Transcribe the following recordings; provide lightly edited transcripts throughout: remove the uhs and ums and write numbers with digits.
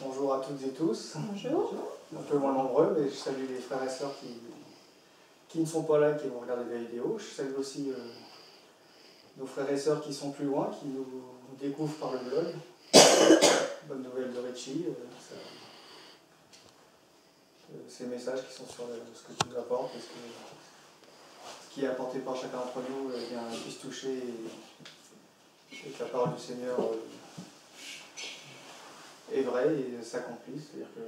Bonjour à toutes et tous. Bonjour. Un peu moins nombreux, mais je salue les frères et sœurs qui ne sont pas là, qui vont regarder la vidéo. Je salue aussi nos frères et sœurs qui sont plus loin, qui nous découvrent par le blog. Bonne nouvelle de Richie. Ces messages qui sont sur ce que tu nous apportes, ce qui est apporté par chacun d'entre nous puisse toucher et que la parole du Seigneur est vraie et s'accomplisse, c'est-à-dire que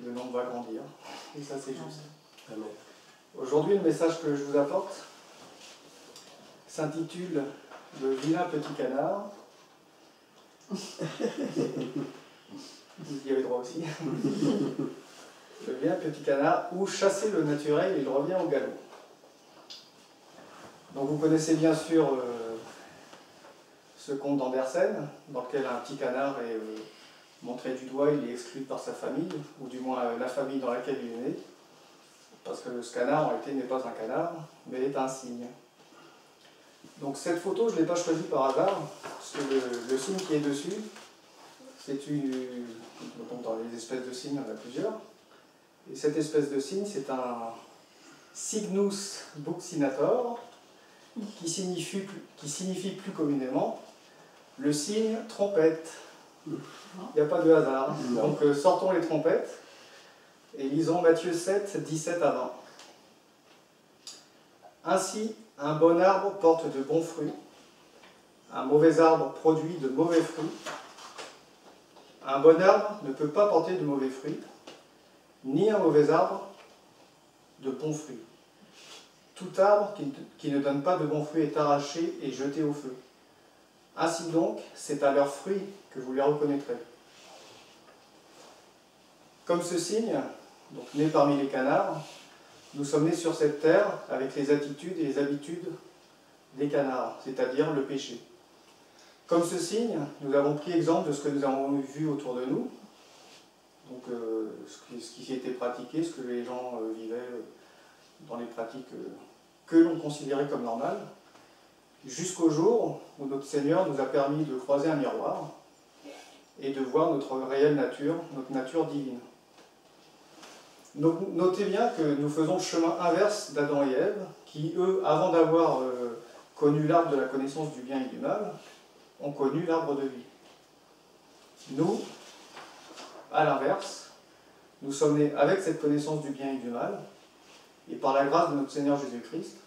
le nombre va grandir. Et ça, c'est juste. Amen. Aujourd'hui, le message que je vous apporte s'intitule « Le vilain petit canard ». Vous y avez droit aussi. Le vilain petit canard, ou chasser le naturel, il revient au galop. Donc vous connaissez bien sûr ce conte d'Andersen, dans lequel un petit canard est montré du doigt, il est exclu par sa famille, ou du moins la famille dans laquelle il est né, parce que ce canard en réalité n'est pas un canard, mais est un cygne. Donc cette photo, je ne l'ai pas choisie par hasard, parce que le cygne qui est dessus, c'est dans les espèces de cygnes, il y en a plusieurs, et cette espèce de cygne, c'est un Cygnus buccinator, qui signifie plus communément le cygne trompette. Il n'y a pas de hasard. Non. Donc sortons les trompettes et lisons Matthieu 7, 17 à 20. Ainsi, un bon arbre porte de bons fruits, un mauvais arbre produit de mauvais fruits. Un bon arbre ne peut pas porter de mauvais fruits, ni un mauvais arbre de bons fruits. Tout arbre qui ne donne pas de bons fruits est arraché et jeté au feu. Ainsi donc, c'est à leurs fruits que vous les reconnaîtrez. Comme ce cygne, donc né parmi les canards, nous sommes nés sur cette terre avec les attitudes et les habitudes des canards, c'est-à-dire le péché. Comme ce cygne, nous avons pris exemple de ce que nous avons vu autour de nous, donc ce qui était pratiqué, ce que les gens vivaient dans les pratiques que l'on considérait comme normales, jusqu'au jour où notre Seigneur nous a permis de croiser un miroir et de voir notre réelle nature, notre nature divine. Notez bien que nous faisons le chemin inverse d'Adam et Ève, qui, eux, avant d'avoir connu l'arbre de la connaissance du bien et du mal, ont connu l'arbre de vie. Nous, à l'inverse, nous sommes nés avec cette connaissance du bien et du mal, et par la grâce de notre Seigneur Jésus-Christ,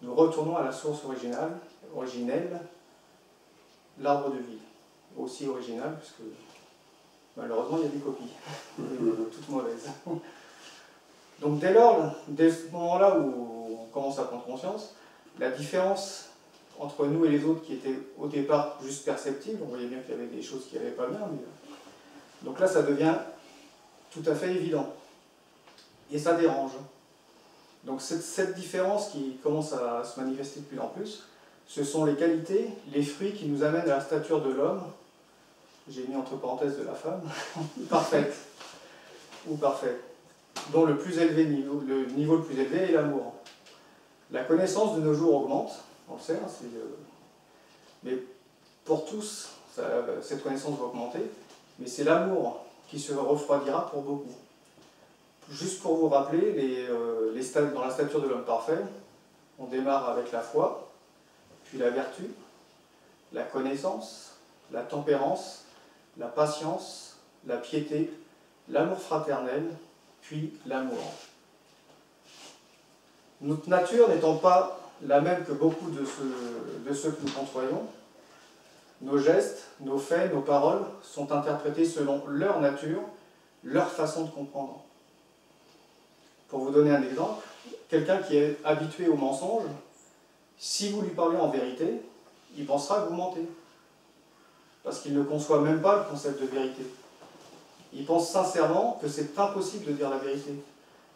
nous retournons à la source originelle, l'arbre de vie. Aussi original, puisque malheureusement il y a des copies, toutes mauvaises. Donc dès ce moment-là où on commence à prendre conscience, la différence entre nous et les autres qui étaient au départ juste perceptible, on voyait bien qu'il y avait des choses qui n'allaient pas bien, mais... donc là ça devient tout à fait évident. Et ça dérange. Donc cette différence qui commence à se manifester de plus en plus, ce sont les qualités, les fruits qui nous amènent à la stature de l'homme, j'ai mis entre parenthèses de la femme, parfaite, ou parfait, dont le niveau le plus élevé est l'amour. La connaissance de nos jours augmente, on le sait, mais pour tous, cette connaissance va augmenter, mais c'est l'amour qui se refroidira pour beaucoup. Juste pour vous rappeler, dans la stature de l'homme parfait, on démarre avec la foi, puis la vertu, la connaissance, la tempérance, la patience, la piété, l'amour fraternel, puis l'amour. Notre nature n'étant pas la même que beaucoup de ceux que nous côtoyons, nos gestes, nos faits, nos paroles sont interprétés selon leur nature, leur façon de comprendre. Pour vous donner un exemple, quelqu'un qui est habitué au mensonge, si vous lui parlez en vérité, il pensera que vous mentez. Parce qu'il ne conçoit même pas le concept de vérité. Il pense sincèrement que c'est impossible de dire la vérité.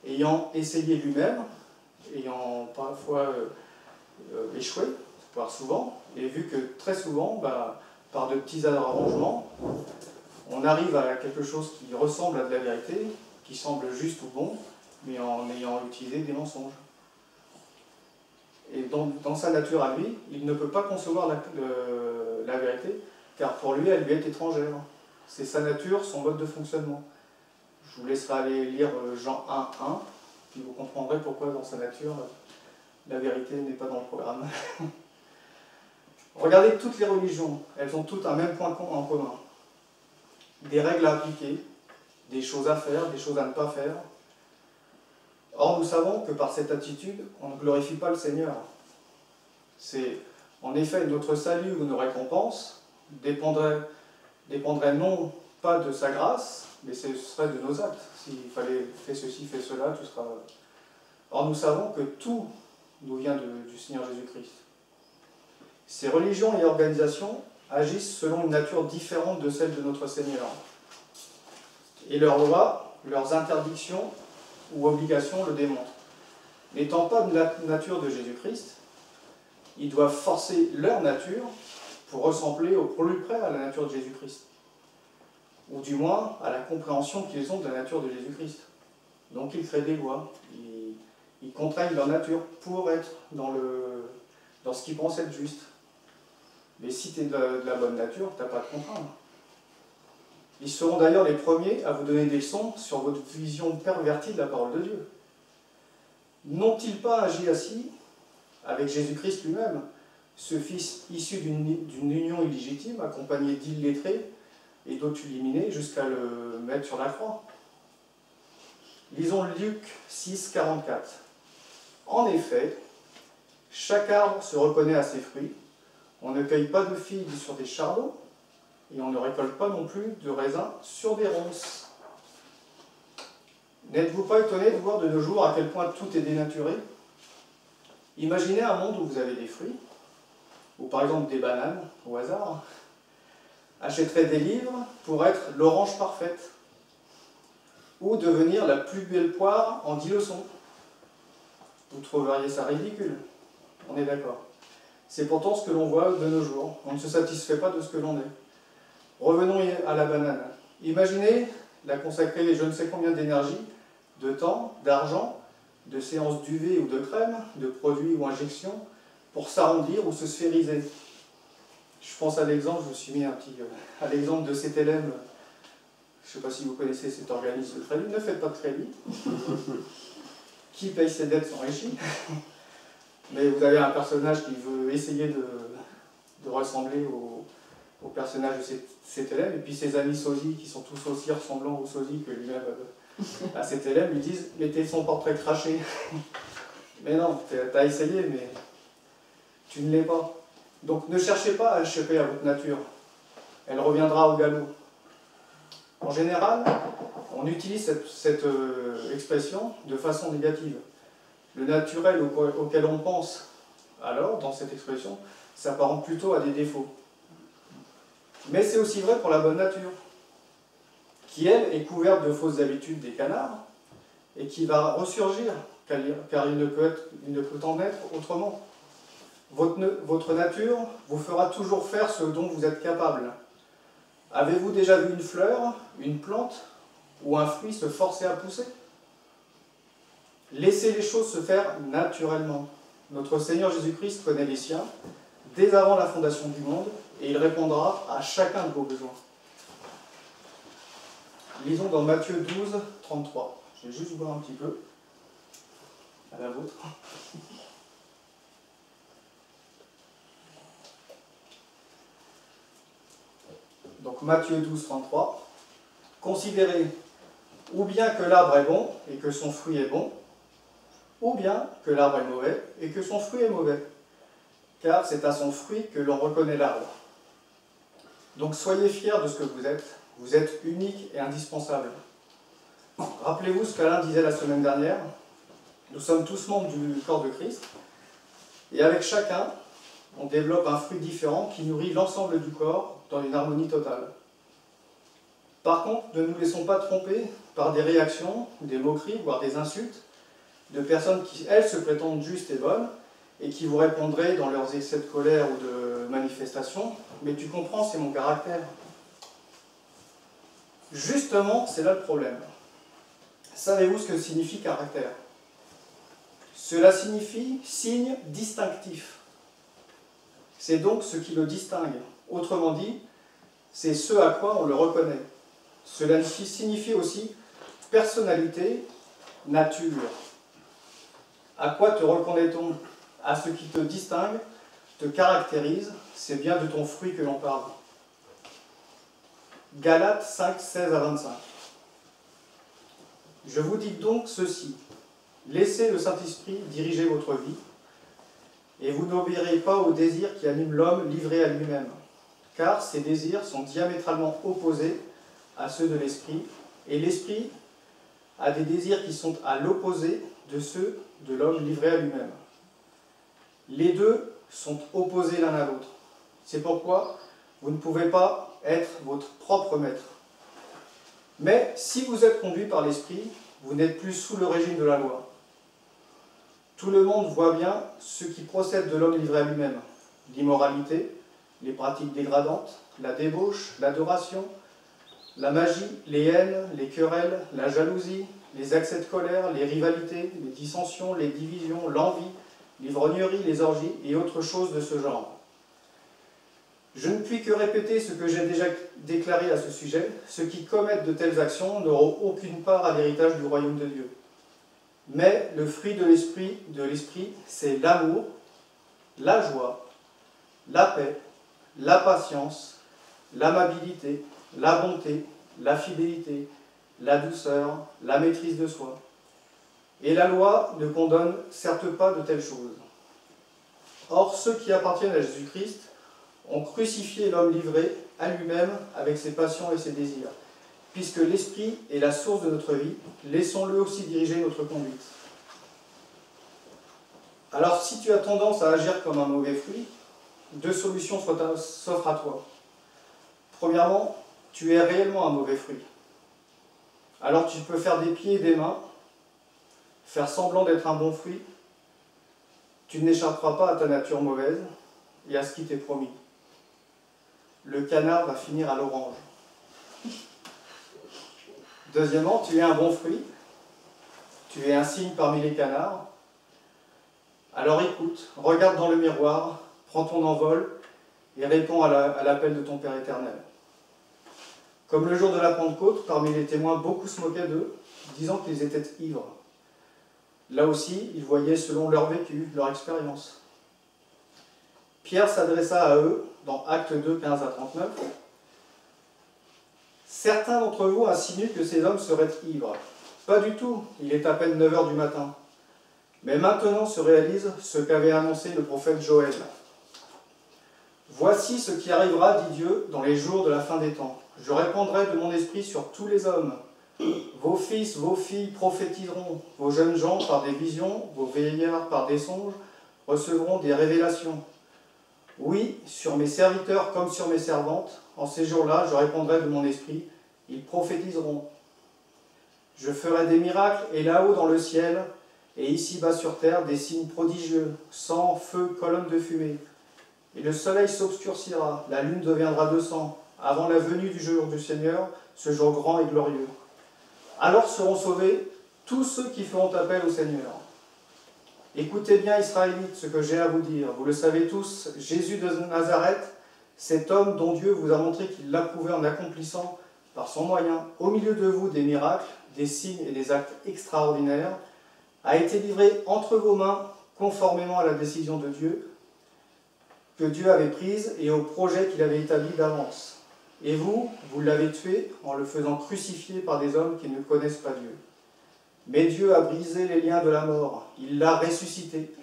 Ayant essayé lui-même, ayant parfois échoué, voire souvent, et vu que très souvent, par de petits arrangements, on arrive à quelque chose qui ressemble à de la vérité, qui semble juste ou bon, mais en ayant utilisé des mensonges. Et dans sa nature à lui, il ne peut pas concevoir la vérité, car pour lui, elle lui est étrangère. c'est sa nature, son mode de fonctionnement. Je vous laisserai aller lire Jean 1:1, puis vous comprendrez pourquoi dans sa nature, la vérité n'est pas dans le programme. Regardez toutes les religions, elles ont toutes un même point en commun. Des règles à appliquer, des choses à faire, des choses à ne pas faire. Or, nous savons que par cette attitude, on ne glorifie pas le Seigneur. C'est, en effet, notre salut ou nos récompenses dépendrait non pas de sa grâce, mais ce serait de nos actes. S'il fallait faire ceci, faire cela, tout sera... Or, nous savons que tout nous vient du Seigneur Jésus-Christ. Ces religions et organisations agissent selon une nature différente de celle de notre Seigneur. Et leurs lois, leurs interdictions ou obligations le démontrent. N'étant pas de la nature de Jésus-Christ, ils doivent forcer leur nature pour ressembler au plus près à la nature de Jésus-Christ. Ou du moins à la compréhension qu'ils ont de la nature de Jésus-Christ. Donc ils créent des lois, ils contraignent leur nature pour être dans ce qu'ils pensent être juste. Mais si tu es de la bonne nature, tu n'as pas de contrainte. Ils seront d'ailleurs les premiers à vous donner des leçons sur votre vision pervertie de la parole de Dieu. N'ont-ils pas agi ainsi avec Jésus-Christ lui-même, ce Fils issu d'une union illégitime, accompagné d'illettrés et d'autres illuminés, jusqu'à le mettre sur la croix? Lisons Luc 6, 44. En effet, chaque arbre se reconnaît à ses fruits. On ne cueille pas de figues sur des chardons, et on ne récolte pas non plus de raisins sur des ronces. N'êtes-vous pas étonné de voir de nos jours à quel point tout est dénaturé? Imaginez un monde où vous avez des fruits, ou par exemple des bananes, au hasard, achèterait des livres pour être l'orange parfaite, ou devenir la plus belle poire en 10 leçons. Vous trouveriez ça ridicule, on est d'accord. C'est pourtant ce que l'on voit de nos jours. On ne se satisfait pas de ce que l'on est. Revenons à la banane. Imaginez la consacrer je ne sais combien d'énergie, de temps, d'argent, de séances d'UV ou de crème, de produits ou injections, pour s'arrondir ou se sphériser. Je pense à l'exemple, je me suis mis à l'exemple de CTLM. Je ne sais pas si vous connaissez cet organisme de crédit. Ne faites pas de crédit. Qui paye ses dettes s'enrichit. Mais vous avez un personnage qui veut essayer de ressembler au personnage de CTLM, et puis ses amis sosies, qui sont tous aussi ressemblants aux sosies que lui-même à CTLM, lui disent « mettez son portrait craché ». Mais non, t'as essayé, mais tu ne l'es pas. Donc ne cherchez pas à échapper à votre nature. Elle reviendra au galop. En général, on utilise cette expression de façon négative. Le naturel auquel on pense, alors, dans cette expression, s'apparente plutôt à des défauts. Mais c'est aussi vrai pour la bonne nature, qui, elle, est couverte de fausses habitudes des canards, et qui va ressurgir, car il ne peut en être autrement. Votre nature vous fera toujours faire ce dont vous êtes capable. Avez-vous déjà vu une fleur, une plante, ou un fruit se forcer à pousser? Laissez les choses se faire naturellement. Notre Seigneur Jésus-Christ connaît les siens dès avant la fondation du monde, et il répondra à chacun de vos besoins. Lisons dans Matthieu 12, 33. Je vais juste boire un petit peu. À la vôtre. Donc Matthieu 12, 33. Considérez ou bien que l'arbre est bon et que son fruit est bon, ou bien que l'arbre est mauvais et que son fruit est mauvais. Car c'est à son fruit que l'on reconnaît l'arbre. Donc soyez fiers de ce que vous êtes unique et indispensable. Rappelez-vous ce qu'Alain disait la semaine dernière, nous sommes tous membres du corps de Christ, et avec chacun, on développe un fruit différent qui nourrit l'ensemble du corps dans une harmonie totale. Par contre, ne nous laissons pas tromper par des réactions, des moqueries, voire des insultes, de personnes qui, elles, se prétendent justes et bonnes, et qui vous répondraient dans leurs excès de colère ou de manifestation, mais tu comprends, c'est mon caractère. Justement, c'est là le problème. Savez-vous ce que signifie caractère? Cela signifie signe distinctif. C'est donc ce qui le distingue. Autrement dit, c'est ce à quoi on le reconnaît. Cela signifie aussi personnalité, nature. À quoi te reconnaît-on? À ce qui te distingue, te caractérise, c'est bien de ton fruit que l'on parle. Galates 5, 16 à 25. Je vous dis donc ceci, laissez le Saint-Esprit diriger votre vie, et vous n'obéirez pas aux désirs qui animent l'homme livré à lui-même, car ces désirs sont diamétralement opposés à ceux de l'Esprit, et l'Esprit a des désirs qui sont à l'opposé de ceux de l'homme livré à lui-même. Les deux sont opposés l'un à l'autre. C'est pourquoi vous ne pouvez pas être votre propre maître. Mais si vous êtes conduit par l'Esprit, vous n'êtes plus sous le régime de la loi. Tout le monde voit bien ce qui procède de l'homme livré à lui-même. L'immoralité, les pratiques dégradantes, la débauche, l'adoration, la magie, les haines, les querelles, la jalousie, les accès de colère, les rivalités, les dissensions, les divisions, l'envie, l'ivrognerie, les orgies et autres choses de ce genre. Je ne puis que répéter ce que j'ai déjà déclaré à ce sujet. Ceux qui commettent de telles actions n'auront aucune part à l'héritage du royaume de Dieu. Mais le fruit de l'esprit, c'est l'amour, la joie, la paix, la patience, l'amabilité, la bonté, la fidélité, la douceur, la maîtrise de soi. Et la loi ne condamne certes pas de telles choses. Or, ceux qui appartiennent à Jésus-Christ ont crucifié l'homme livré à lui-même avec ses passions et ses désirs. Puisque l'Esprit est la source de notre vie, laissons-le aussi diriger notre conduite. Alors, si tu as tendance à agir comme un mauvais fruit, deux solutions s'offrent à toi. Premièrement, tu es réellement un mauvais fruit. Alors tu peux faire des pieds et des mains, faire semblant d'être un bon fruit. Tu n'échapperas pas à ta nature mauvaise et à ce qui t'est promis. Le canard va finir à l'orange. Deuxièmement, tu es un bon fruit. Tu es un cygne parmi les canards. Alors écoute, regarde dans le miroir, prends ton envol et réponds à l'appel de ton Père éternel. Comme le jour de la Pentecôte, parmi les témoins, beaucoup se moquaient d'eux, disant qu'ils étaient ivres. Là aussi, ils voyaient selon leur vécu, leur expérience. Pierre s'adressa à eux dans Actes 2, 15 à 39. Certains d'entre vous insinuent que ces hommes seraient ivres. Pas du tout, il est à peine 9 heures du matin. Mais maintenant se réalise ce qu'avait annoncé le prophète Joël. Voici ce qui arrivera, dit Dieu, dans les jours de la fin des temps. Je répandrai de mon esprit sur tous les hommes. Vos fils, vos filles prophétiseront, vos jeunes gens par des visions, vos vieillards par des songes recevront des révélations. Oui, sur mes serviteurs comme sur mes servantes, en ces jours-là, je répandrai de mon esprit, ils prophétiseront. Je ferai des miracles, et là-haut dans le ciel, et ici-bas sur terre, des signes prodigieux, sang, feu, colonne de fumée. Et le soleil s'obscurcira, la lune deviendra de sang, avant la venue du jour du Seigneur, ce jour grand et glorieux. Alors seront sauvés tous ceux qui feront appel au Seigneur. Écoutez bien, Israélites, ce que j'ai à vous dire. Vous le savez tous, Jésus de Nazareth, cet homme dont Dieu vous a montré qu'il l'approuvait en accomplissant par son moyen, au milieu de vous, des miracles, des signes et des actes extraordinaires, a été livré entre vos mains, conformément à la décision de Dieu, que Dieu avait prise et au projet qu'il avait établi d'avance. Et vous, vous l'avez tué en le faisant crucifier par des hommes qui ne connaissent pas Dieu. Mais Dieu a brisé les liens de la mort, il l'a ressuscité,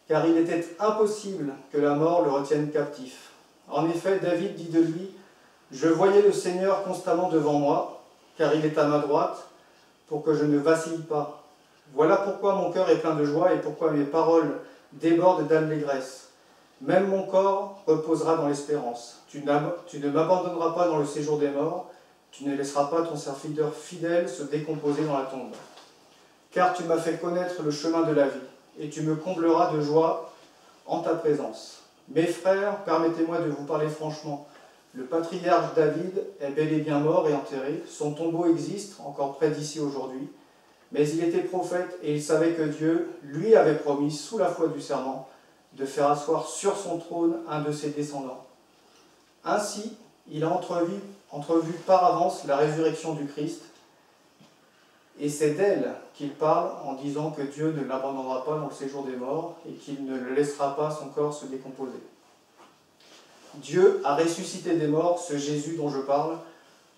car il était impossible que la mort le retienne captif. En effet, David dit de lui, « Je voyais le Seigneur constamment devant moi, car il est à ma droite, pour que je ne vacille pas. Voilà pourquoi mon cœur est plein de joie et pourquoi mes paroles débordent d'allégresse. Même mon corps reposera dans l'espérance. Tu ne m'abandonneras pas dans le séjour des morts, tu ne laisseras pas ton serviteur fidèle se décomposer dans la tombe. Car tu m'as fait connaître le chemin de la vie, et tu me combleras de joie en ta présence. Mes frères, permettez-moi de vous parler franchement. Le patriarche David est bel et bien mort et enterré, son tombeau existe, encore près d'ici aujourd'hui, mais il était prophète et il savait que Dieu lui avait promis, sous la foi du serment, de faire asseoir sur son trône un de ses descendants. Ainsi, il a entrevu par avance la résurrection du Christ, et c'est d'elle qu'il parle en disant que Dieu ne l'abandonnera pas dans le séjour des morts et qu'il ne le laissera pas son corps se décomposer. Dieu a ressuscité des morts, ce Jésus dont je parle,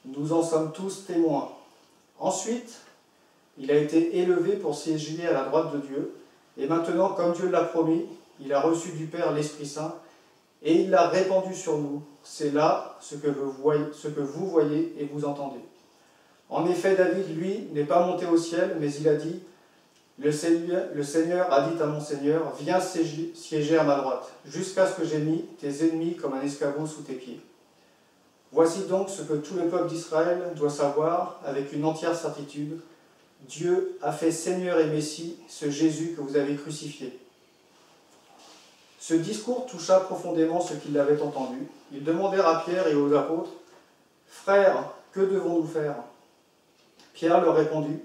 nous en sommes tous témoins. Ensuite, il a été élevé pour siéger à la droite de Dieu, et maintenant, comme Dieu l'a promis, il a reçu du Père l'Esprit Saint, et il l'a répandu sur nous. C'est là ce que vous voyez et vous entendez. En effet, David, lui, n'est pas monté au ciel, mais il a dit, le Seigneur a dit à mon Seigneur, viens siéger à ma droite, jusqu'à ce que j'ai mis tes ennemis comme un escabeau sous tes pieds. Voici donc ce que tout le peuple d'Israël doit savoir avec une entière certitude. Dieu a fait Seigneur et Messie ce Jésus que vous avez crucifié. Ce discours toucha profondément ceux qui l'avaient entendu. Ils demandèrent à Pierre et aux apôtres, « Frères, que devons-nous faire ?» Pierre leur répondit,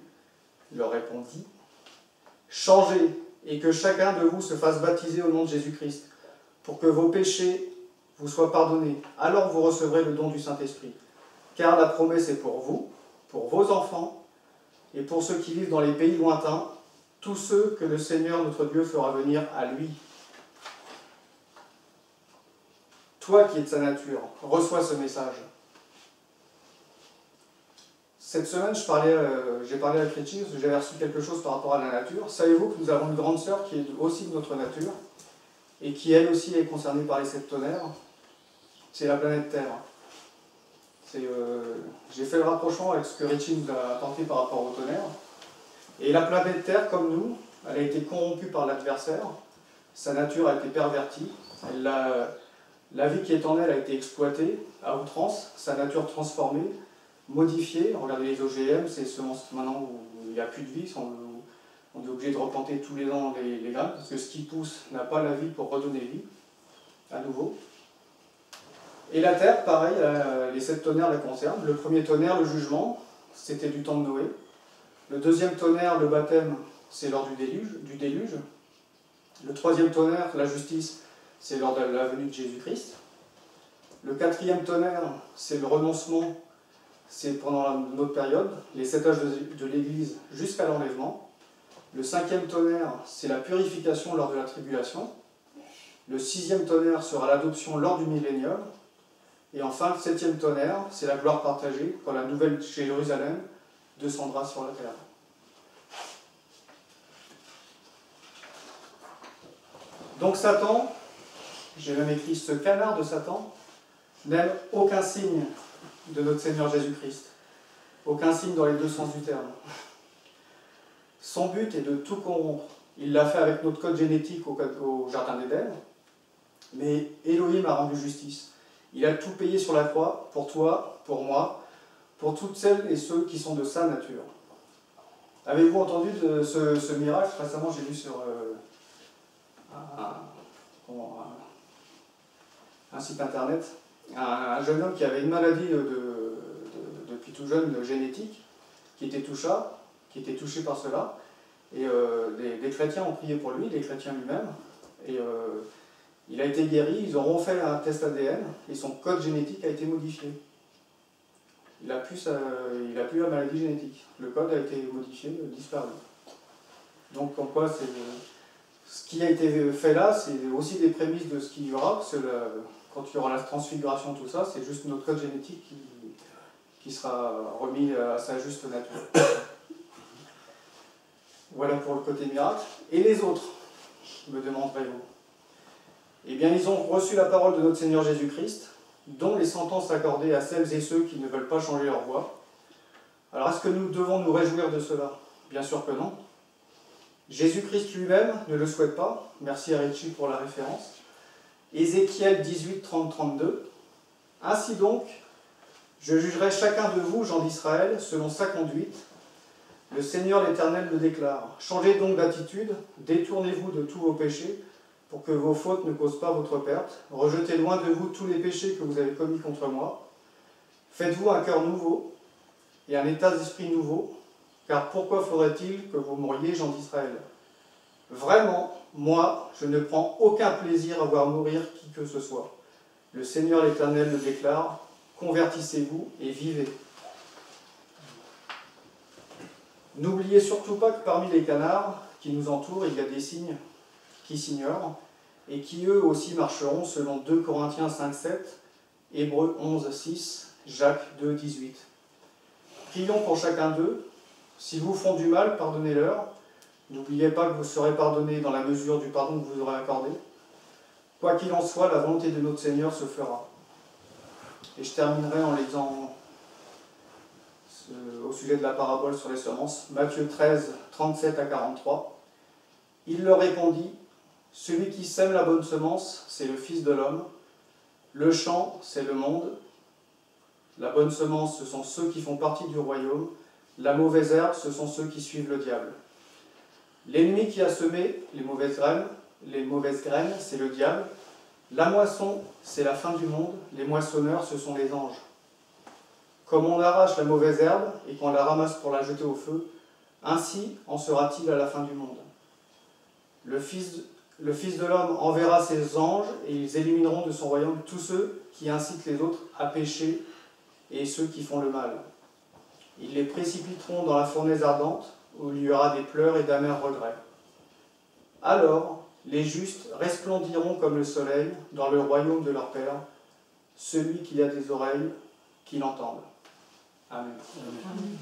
« Changez et que chacun de vous se fasse baptiser au nom de Jésus-Christ, pour que vos péchés vous soient pardonnés. Alors vous recevrez le don du Saint-Esprit. Car la promesse est pour vous, pour vos enfants, et pour ceux qui vivent dans les pays lointains, tous ceux que le Seigneur notre Dieu fera venir à lui. Toi qui es de sa nature, reçois ce message. » Cette semaine, j'ai parlé avec Richie parce que j'avais reçu quelque chose par rapport à la nature. Savez-vous que nous avons une grande sœur qui est aussi de notre nature et qui elle aussi est concernée par les 7 tonnerres? C'est la planète Terre. J'ai fait le rapprochement avec ce que Richie nous a apporté par rapport au tonnerre. Et la planète Terre, comme nous, elle a été corrompue par l'adversaire. Sa nature a été pervertie. La vie qui est en elle a été exploitée à outrance. Sa nature transformée, modifiée. Regardez les OGM, c'est semences maintenant où il n'y a plus de vie. On est obligé de replanter tous les ans les graines parce que ce qui pousse n'a pas la vie pour redonner vie à nouveau. Et la terre, pareil, les 7 tonnerres la concernent. Le premier tonnerre, le jugement, c'était du temps de Noé. Le deuxième tonnerre, le baptême, c'est lors du déluge. Le troisième tonnerre, la justice, c'est lors de la venue de Jésus-Christ. Le quatrième tonnerre, c'est le renoncement, c'est pendant notre période, les 7 âges de l'Église jusqu'à l'enlèvement. Le cinquième tonnerre, c'est la purification lors de la tribulation. Le sixième tonnerre sera l'adoption lors du millénium. Et enfin, le 7e tonnerre, c'est la gloire partagée, quand la nouvelle Jérusalem descendra sur la terre. Donc Satan, j'ai même écrit ce canard de Satan, n'aime aucun signe de notre Seigneur Jésus-Christ. Aucun signe dans les deux sens du terme. Son but est de tout corrompre. Il l'a fait avec notre code génétique au Jardin d'Éden, mais Elohim a rendu justice. Il a tout payé sur la croix, pour toi, pour moi, pour toutes celles et ceux qui sont de sa nature. Avez-vous entendu de ce miracle? Récemment, j'ai lu sur un site internet, un jeune homme qui avait une maladie depuis tout jeune génétique, qui était touché par cela, et les chrétiens ont prié pour lui, les chrétiens lui-même, et il a été guéri, ils auront fait un test ADN, et son code génétique a été modifié. Il a plus la maladie génétique. Le code a été modifié, disparu. Donc, comme quoi, ce qui a été fait là, c'est aussi des prémices de ce qu'il y aura, parce que quand il y aura la transfiguration, tout ça, c'est juste notre code génétique qui sera remis à sa juste nature. Voilà pour le côté miracle. Et les autres, me demanderez-vous? Eh bien, ils ont reçu la parole de notre Seigneur Jésus-Christ, dont les sentences accordées à celles et ceux qui ne veulent pas changer leur voie. Alors, est-ce que nous devons nous réjouir de cela? Bien sûr que non. Jésus-Christ lui-même ne le souhaite pas. Merci à Richie pour la référence. Ézéchiel 18, 30, 32. Ainsi donc, je jugerai chacun de vous, gens d'Israël, selon sa conduite. Le Seigneur l'Éternel le déclare. Changez donc d'attitude, détournez-vous de tous vos péchés, pour que vos fautes ne causent pas votre perte. Rejetez loin de vous tous les péchés que vous avez commis contre moi. Faites-vous un cœur nouveau et un état d'esprit nouveau, car pourquoi faudrait-il que vous mouriez, gens d'Israël? Vraiment, moi, je ne prends aucun plaisir à voir mourir qui que ce soit. Le Seigneur l'Éternel le déclare. convertissez-vous et vivez. N'oubliez surtout pas que parmi les canards qui nous entourent, il y a des cygnes qui s'ignorent et qui eux aussi marcheront selon 2 Corinthiens 5, 7, Hébreux 11, 6, Jacques 2, 18. Prions pour chacun d'eux. Si vous font du mal, pardonnez-leur. N'oubliez pas que vous serez pardonnés dans la mesure du pardon que vous aurez accordé. Quoi qu'il en soit, la volonté de notre Seigneur se fera. Et je terminerai en lisant au sujet de la parabole sur les semences, Matthieu 13, 37 à 43. Il leur répondit, « Celui qui sème la bonne semence, c'est le Fils de l'homme. Le champ, c'est le monde. La bonne semence, ce sont ceux qui font partie du royaume. La mauvaise herbe, ce sont ceux qui suivent le diable. L'ennemi qui a semé les mauvaises graines, c'est le diable. La moisson, c'est la fin du monde. Les moissonneurs, ce sont les anges. Comme on arrache la mauvaise herbe et qu'on la ramasse pour la jeter au feu, ainsi en sera-t-il à la fin du monde. Le Fils de l'homme enverra ses anges et ils élimineront de son royaume tous ceux qui incitent les autres à pécher et ceux qui font le mal. Ils les précipiteront dans la fournaise ardente où il y aura des pleurs et d'amers regrets. Alors, les justes resplendiront comme le soleil dans le royaume de leur Père. Celui qui a des oreilles, qu'il entende. Amen. Amen.